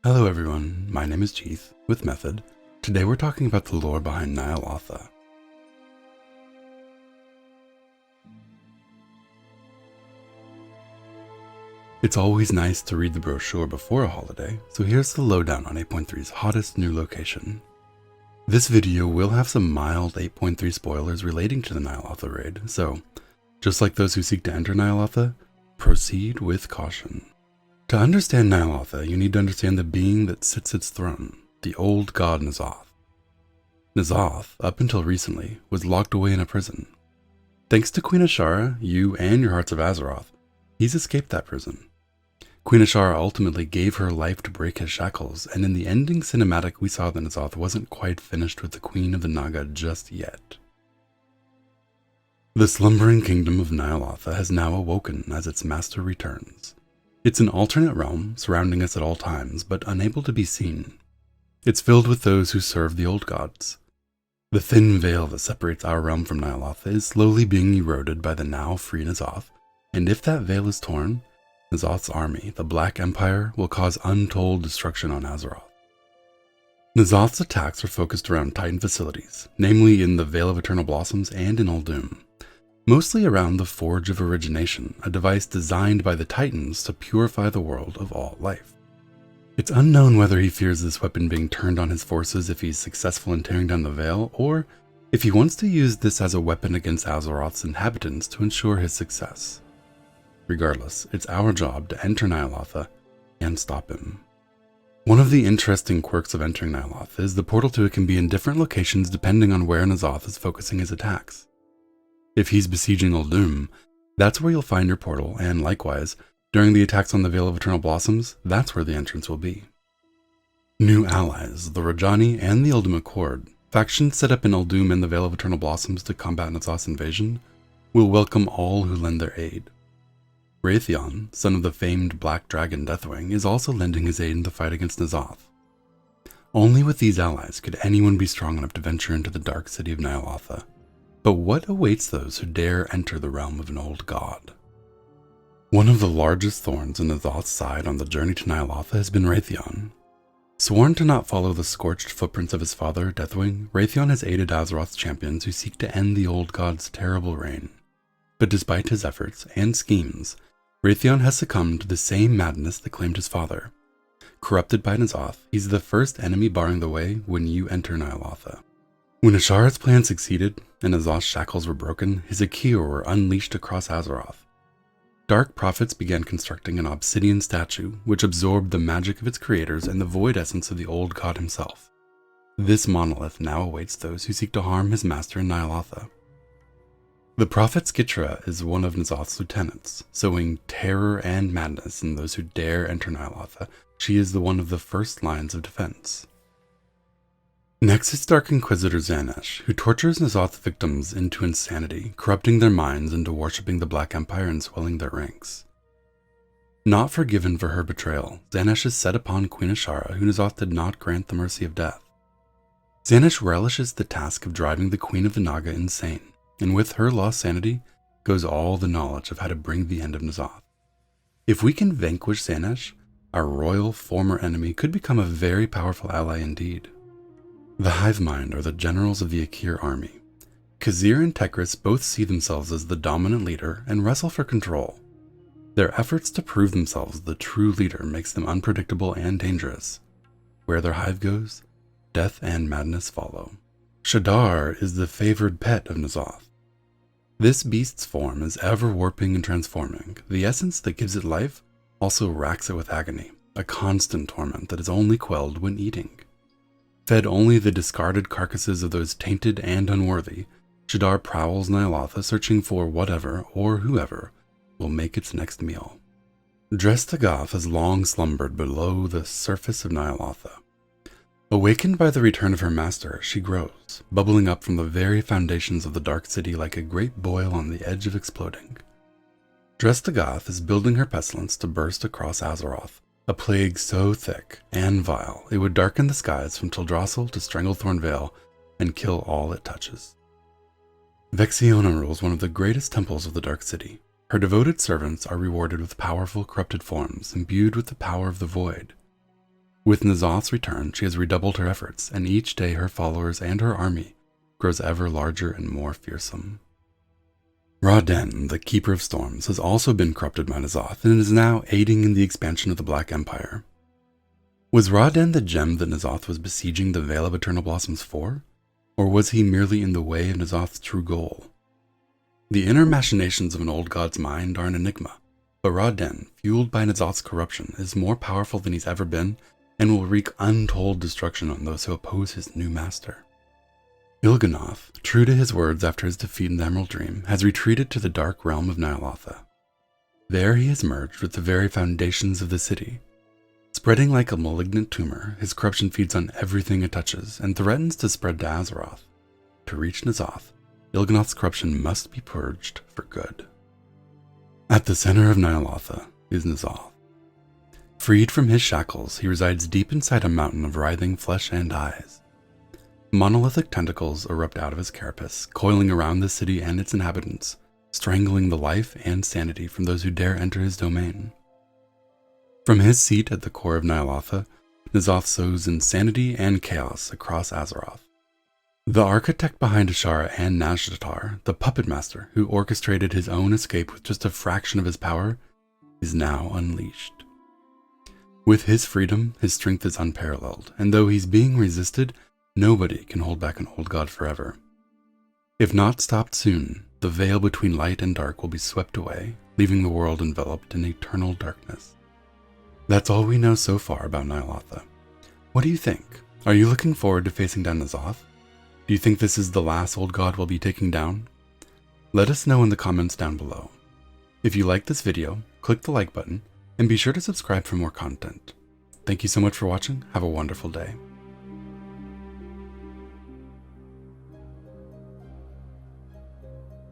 Hello everyone, my name is Jeath, with Method. Today we're talking about the lore behind Ny'alotha. It's always nice to read the brochure before a holiday, so here's the lowdown on 8.3's hottest new location. This video will have some mild 8.3 spoilers relating to the Ny'alotha raid, so, just like those who seek to enter Ny'alotha, proceed with caution. To understand Ny'alotha, you need to understand the being that sits its throne, the old god Ny'alotha. Ny'alotha, up until recently, was locked away in a prison. Thanks to Queen Azshara, you and your Hearts of Azeroth, he's escaped that prison. Queen Azshara ultimately gave her life to break his shackles, and in the ending cinematic we saw that Ny'alotha wasn't quite finished with the Queen of the Naga just yet. The slumbering kingdom of Ny'alotha has now awoken as its master returns. It's an alternate realm, surrounding us at all times, but unable to be seen. It's filled with those who serve the old gods. The thin veil that separates our realm from Ny'alotha is slowly being eroded by the now free Ny'alotha, and if that veil is torn, Ny'alotha's army, the Black Empire, will cause untold destruction on Azeroth. Ny'alotha's attacks are focused around Titan facilities, namely in the Vale of Eternal Blossoms and in Uldum. Mostly around the Forge of Origination, a device designed by the Titans to purify the world of all life. It's unknown whether he fears this weapon being turned on his forces if he's successful in tearing down the Veil, or if he wants to use this as a weapon against Azeroth's inhabitants to ensure his success. Regardless, it's our job to enter Ny'alotha and stop him. One of the interesting quirks of entering Ny'alotha is the portal to it can be in different locations depending on where Ny'alotha is focusing his attacks. If he's besieging Uldum, that's where you'll find your portal, and likewise, during the attacks on the Vale of Eternal Blossoms, that's where the entrance will be. New allies, the Rajani and the Uldum Accord, factions set up in Uldum and the Vale of Eternal Blossoms to combat Ny'alotha's invasion, will welcome all who lend their aid. WRATHION, son of the famed Black Dragon Deathwing, is also lending his aid in the fight against Ny'alotha. Only with these allies could anyone be strong enough to venture into the dark city of Ny'alotha. But what awaits those who dare enter the realm of an old god? One of the largest thorns in Ny'alotha's side on the journey to Ny'alotha has been WRATHION. Sworn to not follow the scorched footprints of his father, Deathwing, WRATHION has aided Azeroth's champions who seek to end the old god's terrible reign. But despite his efforts and schemes, WRATHION has succumbed to the same madness that claimed his father. Corrupted by Ny'alotha, he's the first enemy barring the way when you enter Ny'alotha. When Azshara's plan succeeded, and Ny'alotha's shackles were broken, his Akir were unleashed across Azeroth. Dark prophets began constructing an obsidian statue, which absorbed the magic of its creators and the void essence of the old god himself. This monolith now awaits those who seek to harm his master in Ny'alotha. The prophet SKITRA is one of Ny'alotha's lieutenants, sowing terror and madness in those who dare enter Ny'alotha. She is one of the first lines of defense. Next is Dark Inquisitor XANESH, who tortures Ny'alotha victims into insanity, corrupting their minds into worshipping the Black Empire and swelling their ranks. Not forgiven for her betrayal, XANESH is set upon Queen Azshara, who Ny'alotha did not grant the mercy of death. XANESH relishes the task of driving the Queen of the Naga insane, and with her lost sanity goes all the knowledge of how to bring the end of Ny'alotha. If we can vanquish XANESH, our royal former enemy could become a very powerful ally indeed. The HIVEMIND are the generals of the Akir army. Khazir and Tekris both see themselves as the dominant leader and wrestle for control. Their efforts to prove themselves the true leader makes them unpredictable and dangerous. Where their hive goes, death and madness follow. SHAD'HAR is the favored pet of Ny'alotha. This beast's form is ever warping and transforming. The essence that gives it life also racks it with agony, a constant torment that is only quelled when eating. Fed only the discarded carcasses of those tainted and unworthy, SHAD'HAR prowls Ny'alotha searching for whatever or whoever will make its next meal. DREST'AGATH has long slumbered below the surface of Ny'alotha. Awakened by the return of her master, she grows, bubbling up from the very foundations of the Dark City like a great boil on the edge of exploding. DREST'AGATH is building her pestilence to burst across Azeroth, a plague so thick and vile it would darken the skies from Teldrassil to Stranglethorn Vale and kill all it touches. VEXIONA rules one of the greatest temples of the Dark City. Her devoted servants are rewarded with powerful corrupted forms imbued with the power of the Void. With N'alotha's return, she has redoubled her efforts, and each day her followers and her army grows ever larger and more fearsome. Ra-Den, the Keeper of Storms, has also been corrupted by N'alotha and is now aiding in the expansion of the Black Empire. Was Ra-Den the gem that N'alotha was besieging the Veil of Eternal Blossoms for? Or was he merely in the way of N'alotha's true goal? The inner machinations of an old god's mind are an enigma, but Ra-Den, fueled by N'alotha's corruption, is more powerful than he's ever been and will wreak untold destruction on those who oppose his new master. Il'gynoth, true to his words after his defeat in the Emerald Dream, has retreated to the dark realm of Ny'alotha. There he has merged with the very foundations of the city. Spreading like a malignant tumor, his corruption feeds on everything it touches and threatens to spread to Azeroth. To reach N'alotha, Il'gynoth's corruption must be purged for good. At the center of Ny'alotha is N'alotha. Freed from his shackles, he resides deep inside a mountain of writhing flesh and eyes. Monolithic tentacles erupt out of his carapace, coiling around the city and its inhabitants, strangling the life and sanity from those who dare enter his domain. From his seat at the core of Ny'alotha, N'alotha sows insanity and chaos across Azeroth. The architect behind SHAD'HAR and Ny'alotha, the puppet master who orchestrated his own escape with just a fraction of his power, is now unleashed. With his freedom, his strength is unparalleled, and though he's being resisted, nobody can hold back an old god forever. If not stopped soon, the veil between light and dark will be swept away, leaving the world enveloped in eternal darkness. That's all we know so far about Ny'alotha. What do you think? Are you looking forward to facing down N'alotha? Do you think this is the last old god we'll be taking down? Let us know in the comments down below. If you liked this video, click the like button, and be sure to subscribe for more content. Thank you so much for watching. Have a wonderful day.